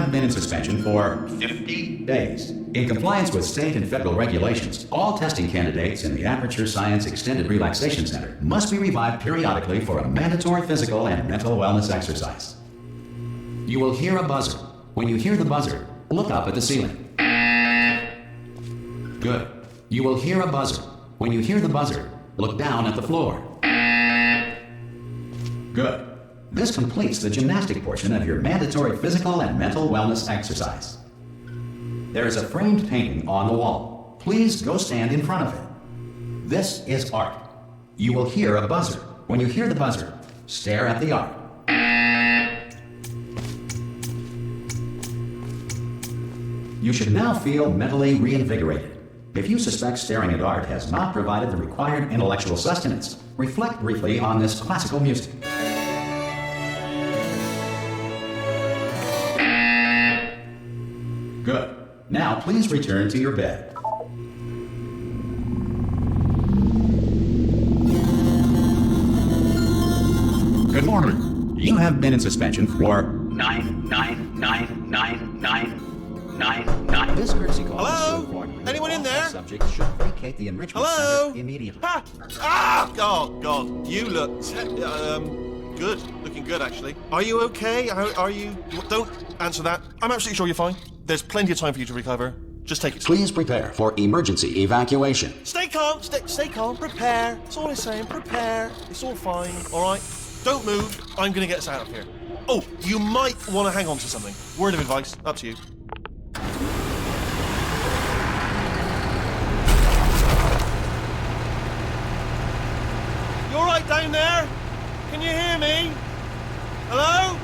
have been in suspension for 50 days. In compliance with state and federal regulations, all testing candidates in the Aperture Science Extended Relaxation Center must be revived periodically for a mandatory physical and mental wellness exercise. You will hear a buzzer. When you hear the buzzer, look up at the ceiling. Good. You will hear a buzzer. When you hear the buzzer, look down at the floor. Good. This completes the gymnastic portion of your mandatory physical and mental wellness exercise. There is a framed painting on the wall. Please go stand in front of it. This is art. You will hear a buzzer. When you hear the buzzer, stare at the art. You should now feel mentally reinvigorated. If you suspect staring at art has not provided the required intellectual sustenance, reflect briefly on this classical music. Good. Now please return to your bed. Good morning. You have been in suspension for 9999999. This courtesy call is to inform you. Anyone in there? Subjects should vacate the enrichment center immediately. Ha! Ah! Oh God, you look good. Looking good, actually. Are you okay? Are you? Don't answer that. I'm absolutely sure you're fine. There's plenty of time for you to recover. Just take it. Please prepare for emergency evacuation. Stay calm. Stay calm. Prepare. That's all I'm saying. Prepare. It's all fine. All right. Don't move. I'm gonna get us out of here. Oh, you might want to hang on to something. Word of advice. Up to you. You all right down there? Can you hear me? Hello?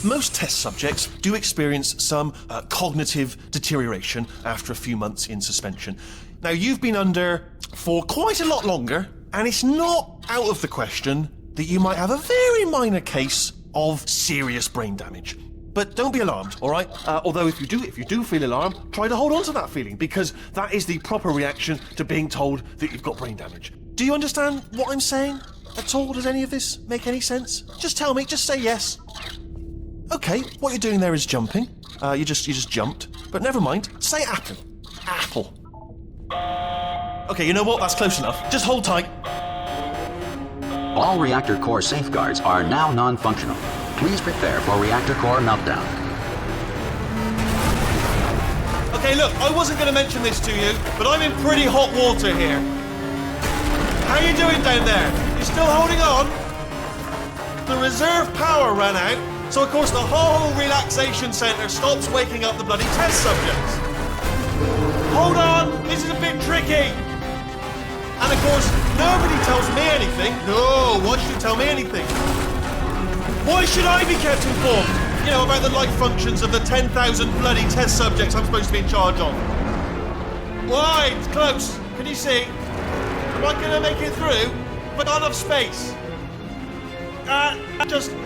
Most test subjects do experience some cognitive deterioration after a few months in suspension. Now, you've been under for quite a lot longer, and it's not out of the question that you might have a very minor case of serious brain damage. But don't be alarmed, all right? Although if you do feel alarmed, try to hold on to that feeling, because that is the proper reaction to being told that you've got brain damage. Do you understand what I'm saying at all? Does any of this make any sense? Just tell me, just say yes. Okay, what you're doing there is jumping. You just jumped. But never mind, say apple. Apple. Okay, you know what? That's close enough. Just hold tight. All reactor core safeguards are now non-functional. Please prepare for reactor core meltdown. Okay, look, I wasn't going to mention this to you, but I'm in pretty hot water here. How you doing down there? You still holding on? The reserve power ran out, so of course the whole relaxation centre stops waking up the bloody test subjects. Hold on, this is a bit tricky. And of course, nobody tells me anything. No, why should you tell me anything? Why should I be kept informed? You know, about the life functions of the 10,000 bloody test subjects I'm supposed to be in charge of. Why? It's close. Can you see? Am I going to make it through? But not enough space.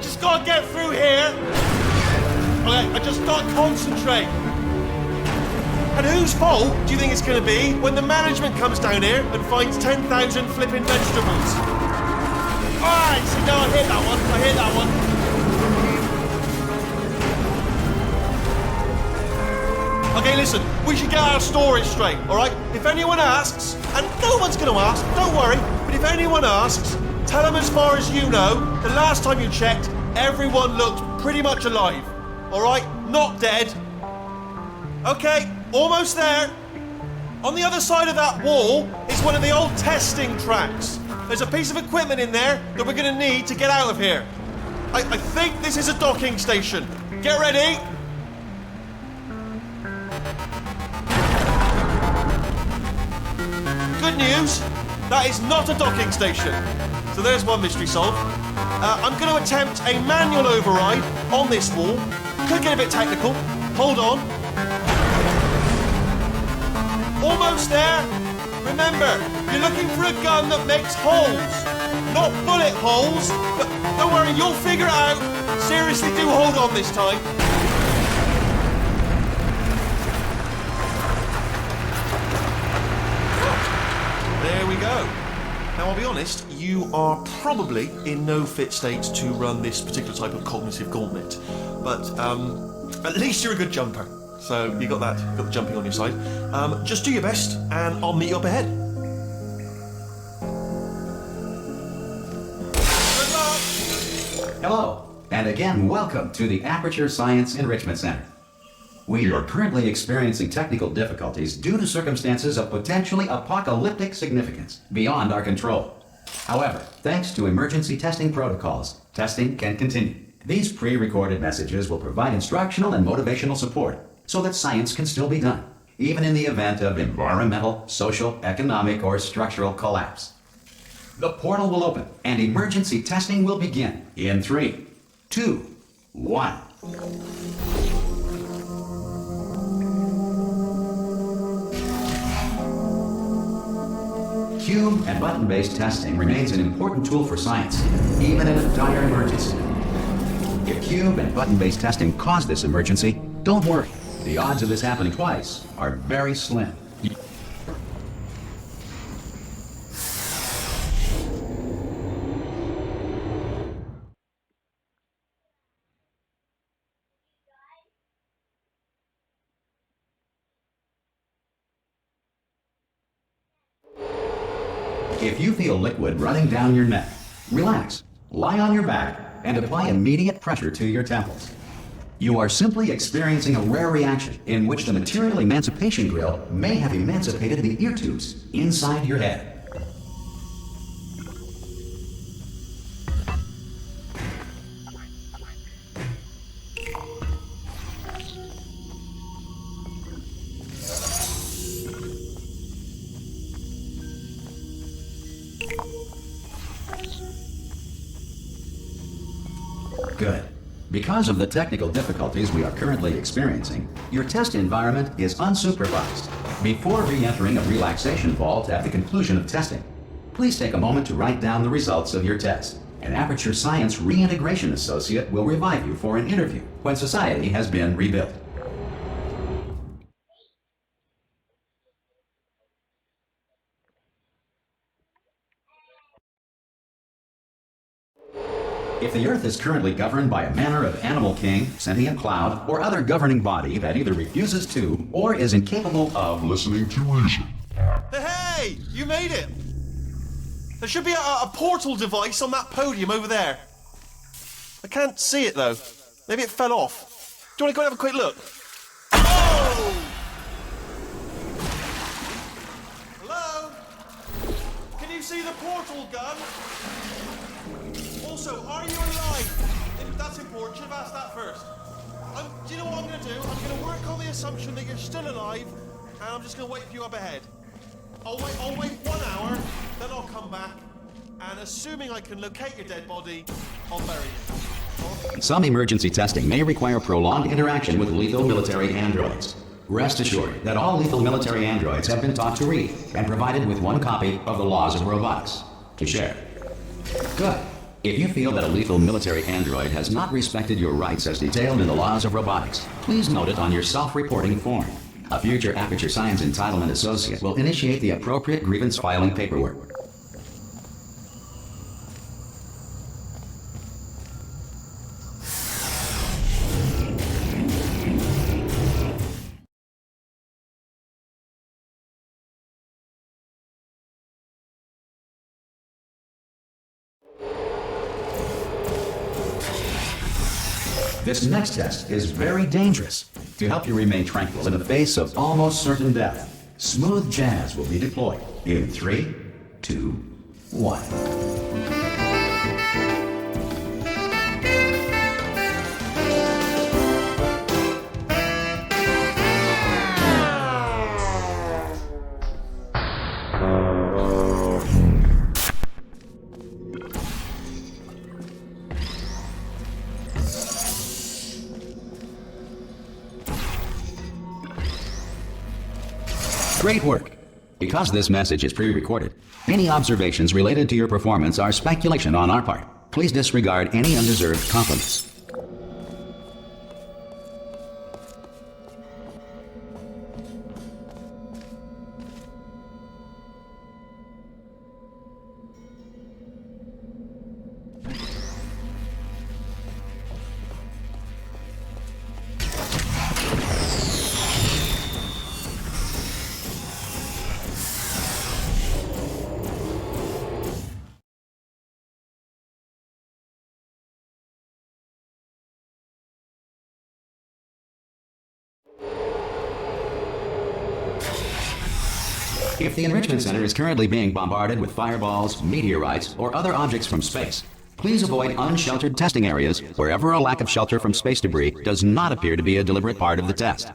Just gotta get through here. Okay, I just gotta concentrate. And whose fault do you think it's gonna be when the management comes down here and finds 10,000 flipping vegetables? Alright, so no, I hit that one. Okay, listen, we should get our stories straight, alright? If anyone asks, and no one's gonna ask, don't worry, but if anyone asks, tell them as far as you know, the last time you checked, everyone looked pretty much alive. Alright? Not dead. Okay, almost there. On the other side of that wall is one of the old testing tracks. There's a piece of equipment in there that we're going to need to get out of here. I think this is a docking station. Get ready. Good news, that is not a docking station. So there's one mystery solved. I'm going to attempt a manual override on this wall. Could get a bit technical. Hold on. Almost there. Remember, you're looking for a gun that makes holes. Not bullet holes, but don't worry, you'll figure it out. Seriously, do hold on this time. There we go. Now, I'll be honest, you are probably in no fit state to run this particular type of cognitive gauntlet. But at least you're a good jumper. So you got that, got the jumping on your side. Just do your best, and I'll meet you up ahead. Good luck! Hello, and again, welcome to the Aperture Science Enrichment Center. We are currently experiencing technical difficulties due to circumstances of potentially apocalyptic significance beyond our control. However, thanks to emergency testing protocols, testing can continue. These pre-recorded messages will provide instructional and motivational support so that science can still be done, even in the event of environmental, social, economic, or structural collapse. The portal will open and emergency testing will begin in 3, 2, 1. Cube and button-based testing remains an important tool for science, even in a dire emergency. If cube and button-based testing caused this emergency, don't worry. The odds of this happening twice are very slim. If you feel liquid running down your neck, relax, lie on your back, and apply immediate pressure to your temples. You are simply experiencing a rare reaction in which the material emancipation grill may have emancipated the ear tubes inside your head. Good. Because of the technical difficulties we are currently experiencing, your test environment is unsupervised. Before re-entering a relaxation vault at the conclusion of testing, please take a moment to write down the results of your test. An Aperture Science Reintegration Associate will revive you for an interview when society has been rebuilt. If the Earth is currently governed by a manner of animal king, sentient cloud, or other governing body that either refuses to or is incapable of listening to reason. Hey! You made it! There should be a portal device on that podium over there. I can't see it though. Maybe it fell off. Do you want to go and have a quick look? Oh! Hello? Can you see the portal gun? Also, are you alive? That's important. Should have asked that first. Do you know what I'm going to do? I'm going to work on the assumption that you're still alive, and I'm just going to wait for you up ahead. I'll wait 1 hour, then I'll come back, and assuming I can locate your dead body, I'll bury you. Some emergency testing may require prolonged interaction with lethal military androids. Rest assured that all lethal military androids have been taught to read and provided with 1 copy of the Laws of Robotics to share. Good. If you feel that a lethal military android has not respected your rights as detailed in the Laws of Robotics, please note it on your self-reporting form. A future Aperture Science Entitlement Associate will initiate the appropriate grievance filing paperwork. This next test is very dangerous. To help you remain tranquil in the face of almost certain death, smooth jazz will be deployed in 3, 2, 1. Great work. Because this message is pre-recorded, any observations related to your performance are speculation on our part. Please disregard any undeserved compliments. If the Enrichment Center is currently being bombarded with fireballs, meteorites, or other objects from space, please avoid unsheltered testing areas wherever a lack of shelter from space debris does not appear to be a deliberate part of the test.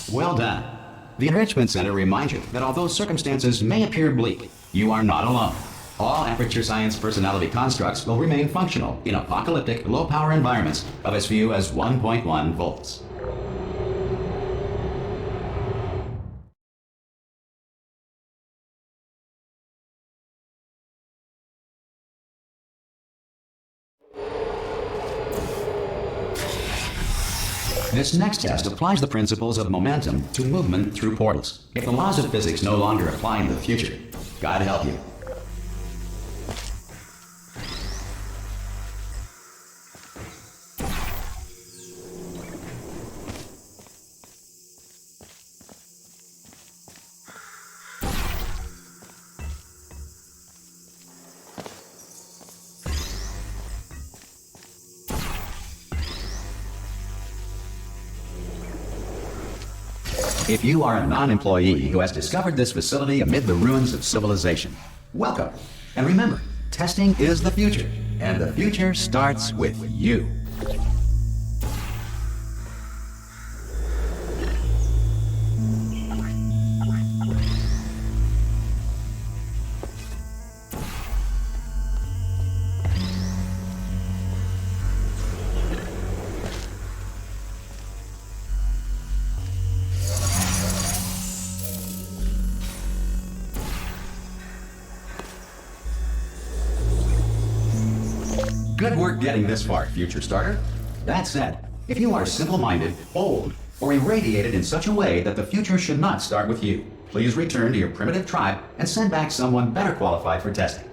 Well done. The Enrichment Center reminds you that although circumstances may appear bleak, you are not alone. All Aperture Science personality constructs will remain functional in apocalyptic, low-power environments of as few as 1.1 volts. This next test applies the principles of momentum to movement through portals. If the laws of physics no longer apply in the future, God help you. If you are a non-employee who has discovered this facility amid the ruins of civilization, welcome. And remember, testing is the future, and the future starts with you. Good work getting this far, future starter. That said, if you are simple-minded, old, or irradiated in such a way that the future should not start with you, please return to your primitive tribe and send back someone better qualified for testing.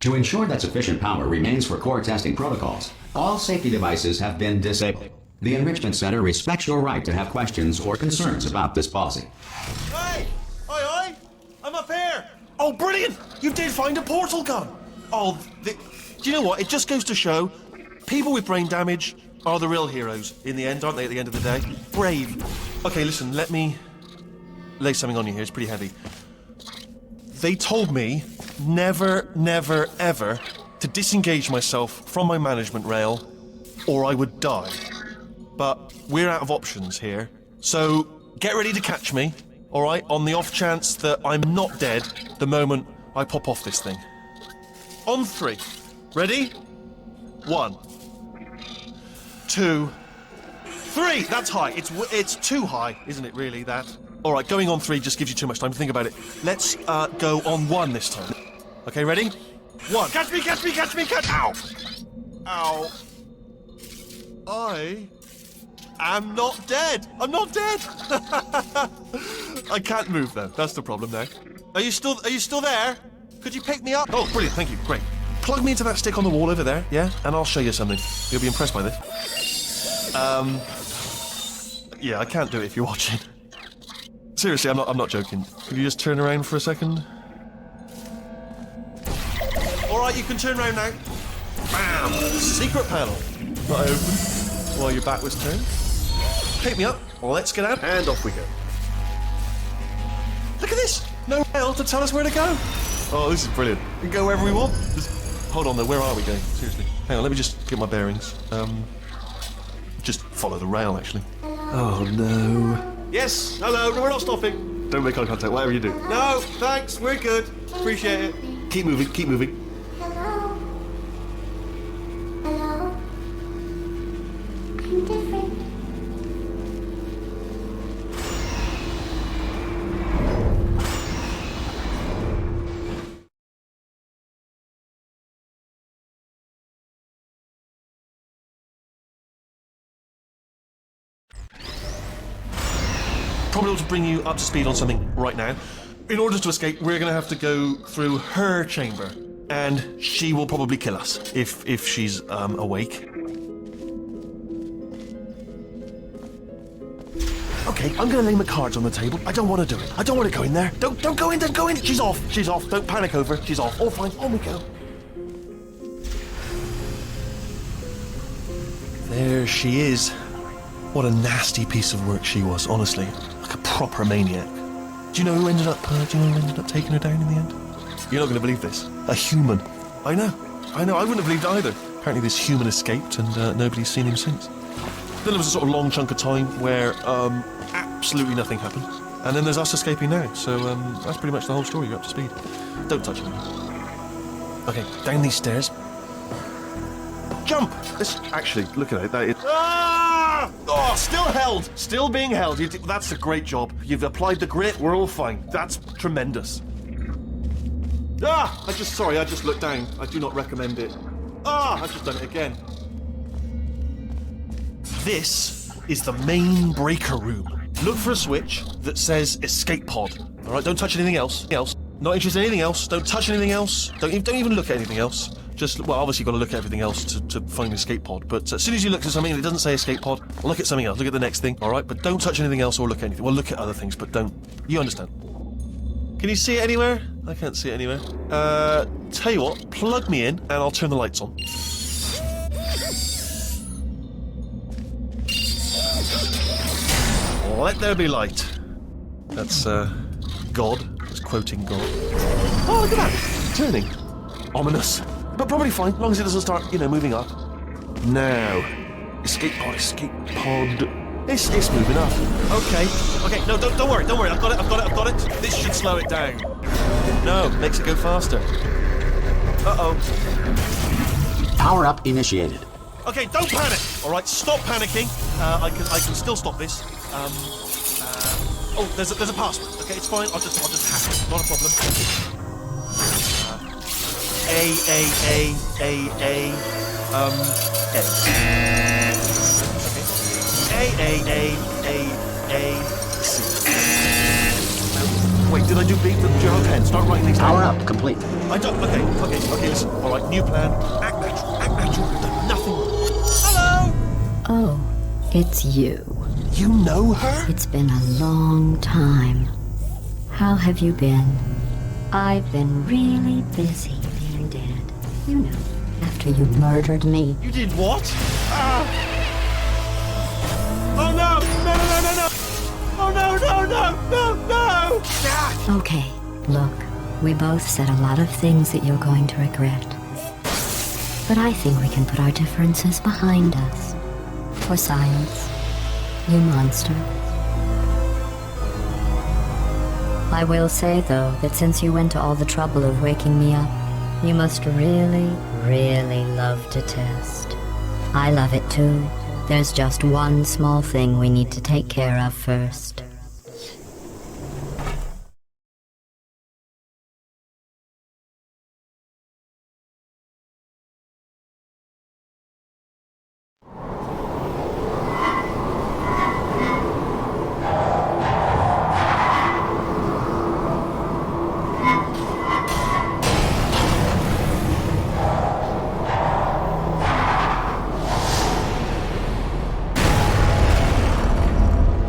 To ensure that sufficient power remains for core testing protocols, all safety devices have been disabled. The Enrichment Center respects your right to have questions or concerns about this policy. Hey! Oi, oi! I'm up here! Oh, brilliant! You did find a portal gun! Oh, do you know what? It just goes to show, people with brain damage are the real heroes in the end, aren't they, at the end of the day? Brave. Okay, listen, let me lay something on you here. It's pretty heavy. They told me never, never, ever to disengage myself from my management rail or I would die. But we're out of options here. So get ready to catch me, all right, on the off chance that I'm not dead the moment I pop off this thing. On 3. Ready? 1, 2, 3. That's high. It's too high, isn't it, really, that? All right, going on 3 just gives you too much time to think about it. Let's go on 1 this time. Okay, ready? 1. Catch me, catch me, catch me, catch... Ow! Ow. I'm not dead. I'm not dead. I can't move though. That's the problem there. Are you still there? Could you pick me up? Oh, brilliant. Thank you. Great. Plug me into that stick on the wall over there, yeah? And I'll show you something. You'll be impressed by this. Yeah, I can't do it if you're watching. Seriously, I'm not joking. Could you just turn around for a second? All right, you can turn around now. Bam! Secret panel. Not open. While your back was turned. Pick me up, let's get out, and off we go. Look at this! No rail to tell us where to go! Oh, this is brilliant. We can go wherever we want. Just, hold on though, where are we going? Seriously. Hang on, let me just get my bearings. Just follow the rail, actually. Oh no. Yes, hello, no, we're not stopping. Don't make eye contact, whatever you do. No, thanks, we're good. Appreciate it. Keep moving, keep moving. be able to bring you up to speed on something right now. In order to escape, we're going to have to go through her chamber. And she will probably kill us if she's awake. Okay, I'm gonna lay my cards on the table. I don't want to do it. I don't want to go in there. Don't go in, don't go in. She's off. She's off. Don't panic over. She's off. All fine. On we go. There she is. What a nasty piece of work she was, honestly. Like a proper maniac. Do you know who ended up taking her down in the end? You're not gonna believe this. A human. I know. I wouldn't have believed it either. Apparently this human escaped and nobody's seen him since. Then there was a sort of long chunk of time where absolutely nothing happened. And then there's us escaping now. So that's pretty much the whole story. You're up to speed. Don't touch me. Okay, down these stairs. Jump! This, actually, look at it. That is... Ah! Oh, still held. Still being held. That's a great job. You've applied the grit. We're all fine. That's tremendous. Ah! I just looked down. I do not recommend it. Ah! I've just done it again. This is the main breaker room. Look for a switch that says escape pod. All right, don't touch anything else. Not interested in anything else. Don't touch anything else. Don't even look at anything else. Just, well, obviously you've got to look at everything else to find the escape pod. But as soon as you look at something and it doesn't say escape pod, look at something else. Look at the next thing. All right, but don't touch anything else or look at anything. Well, look at other things, but don't. You understand? Can you see it anywhere? I can't see it anywhere. Tell you what, plug me in and I'll turn the lights on. Let there be light. That's, God. That's quoting God. Oh, look at that! Turning. Ominous. But probably fine, as long as it doesn't start, moving up. Now. Escape pod. It's moving up. Okay, no, don't worry. I've got it. This should slow it down. No, makes it go faster. Uh-oh. Power up initiated. Okay, don't panic. All right, stop panicking. I can still stop this. Oh, there's a password. Okay, it's fine. I'll just hack it. Not a problem. A. Okay. C. Wait, did I do B? Gerald 10. Start writing these down. Power up complete. I don't. Okay. Listen. All right, new plan. Act natural. Nothing. Hello. Oh, it's you. You know her? It's been a long time. How have you been? I've been really busy being dead. You know, after you murdered me. You did what? Oh no! No! Oh no! Ah! Okay, look, we both said a lot of things that you're going to regret. But I think we can put our differences behind us. For science. You monster. I will say, though, that since you went to all the trouble of waking me up, you must really, really love to test. I love it too. There's just one small thing we need to take care of first.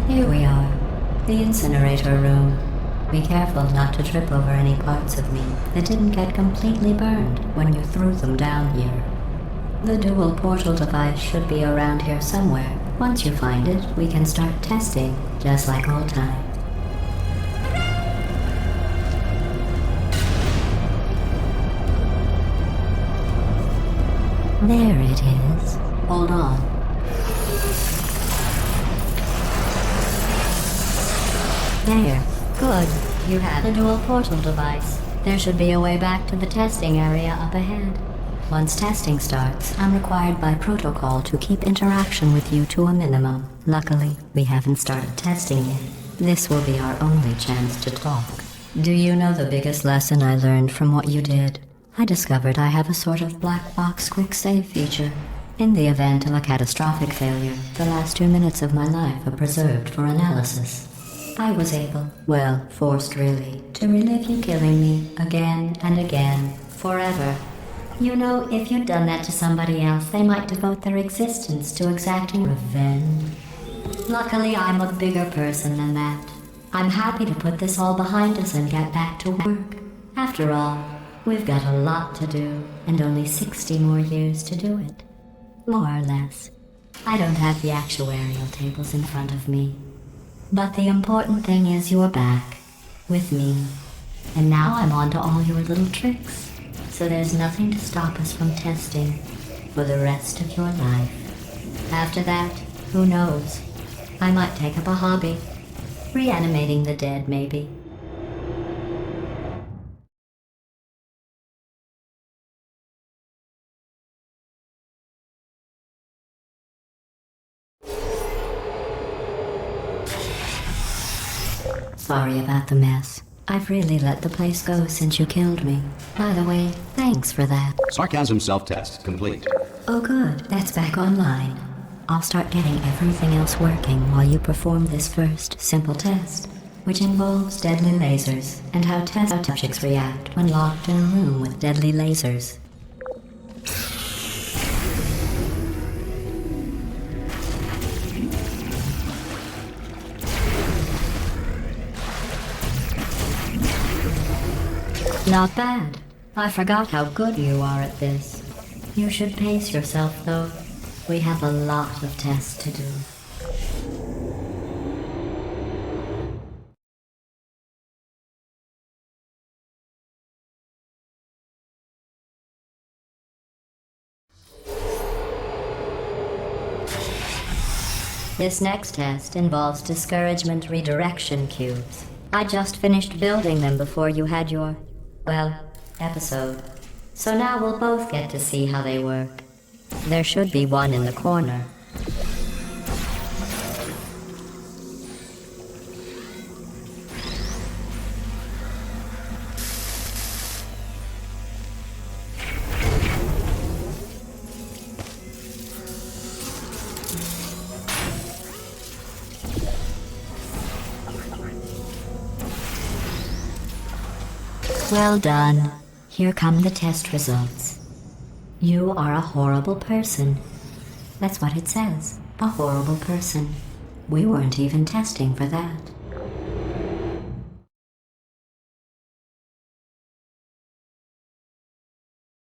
Here we are, the incinerator room. Be careful not to trip over any parts of me that didn't get completely burned when you threw them down here. The dual portal device should be around here somewhere. Once you find it, we can start testing, just like old times. There it is. Hold on. There. Good. You have a dual portal device. There should be a way back to the testing area up ahead. Once testing starts, I'm required by protocol to keep interaction with you to a minimum. Luckily, we haven't started testing yet. This will be our only chance to talk. Do you know the biggest lesson I learned from what you did? I discovered I have a sort of black box quick save feature. In the event of a catastrophic failure, the last 2 minutes of my life are preserved for analysis. I was able, well, forced really, to relive you killing me again and again, forever. You know, if you'd done that to somebody else, they might devote their existence to exacting revenge. Luckily, I'm a bigger person than that. I'm happy to put this all behind us and get back to work. After all, we've got a lot to do, and only 60 more years to do it. More or less. I don't have the actuarial tables in front of me. But the important thing is you're back, with me. And now I'm on to all your little tricks. So there's nothing to stop us from testing for the rest of your life. After that, who knows? I might take up a hobby. Reanimating the dead, maybe. Sorry about the mess. I've really let the place go since you killed me. By the way, thanks for that. Sarcasm self-test complete. Oh good, that's back online. I'll start getting everything else working while you perform this first simple test, which involves deadly lasers and how test subjects react when locked in a room with deadly lasers. Not bad. I forgot how good you are at this. You should pace yourself, though. We have a lot of tests to do. This next test involves discouragement redirection cubes. I just finished building them before you had your, well, episode. So now we'll both get to see how they work. There should be one in the corner. Well done. Here come the test results. You are a horrible person. That's what it says. A horrible person. We weren't even testing for that.